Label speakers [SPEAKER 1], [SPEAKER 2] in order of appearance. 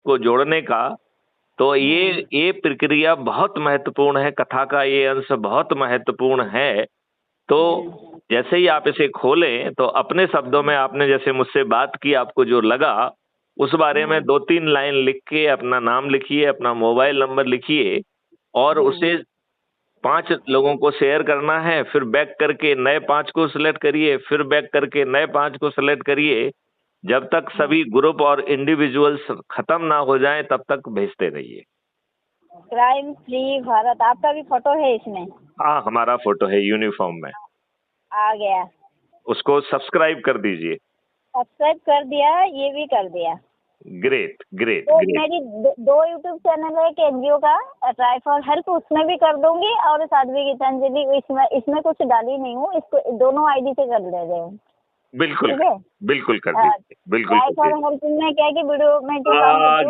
[SPEAKER 1] को जोड़ने का, तो ये प्रक्रिया बहुत महत्वपूर्ण है, कथा का ये अंश बहुत महत्वपूर्ण है। तो जैसे ही आप इसे खोलें तो अपने शब्दों में आपने जैसे मुझसे बात की, आपको जो लगा उस बारे में 2-3 लाइन लिख के अपना नाम लिखिए, अपना मोबाइल नंबर लिखिए और उसे 5 लोगों को शेयर करना है। फिर बैक करके नए 5 को सिलेक्ट करिए, फिर बैक करके नए 5 को सिलेक्ट करिए। जब तक सभी ग्रुप और इंडिविजुअल्स खत्म ना हो जाएं तब तक भेजते रहिए।
[SPEAKER 2] क्राइम फ्री भारत, आपका भी फोटो है इसमें?
[SPEAKER 1] हाँ, हमारा फोटो है यूनिफॉर्म में।
[SPEAKER 2] आ गया। उसको
[SPEAKER 1] सब्सक्राइब कर दीजिए।
[SPEAKER 2] सब्सक्राइब कर दिया, ये भी कर दिया।
[SPEAKER 1] ग्रेट ग्रेट
[SPEAKER 2] तो
[SPEAKER 1] ग्रेट।
[SPEAKER 2] मेरी 2 यूट्यूब चैनल है, एक एनजीओ का ट्राई फॉर हेल्प, उसमें भी कर दूंगी, और साध्वी गीतांजलि इसमें कुछ डाली नहीं हूँ, इसको दोनों आईडी से कर दे रहे हैं।
[SPEAKER 1] बिल्कुल
[SPEAKER 2] ठीक है,
[SPEAKER 1] बिल्कुल कर दीजिए, बिल्कुल
[SPEAKER 2] ट्राई फॉर हेल्प में क्या है कि वीडियो में जो काम करती हूँ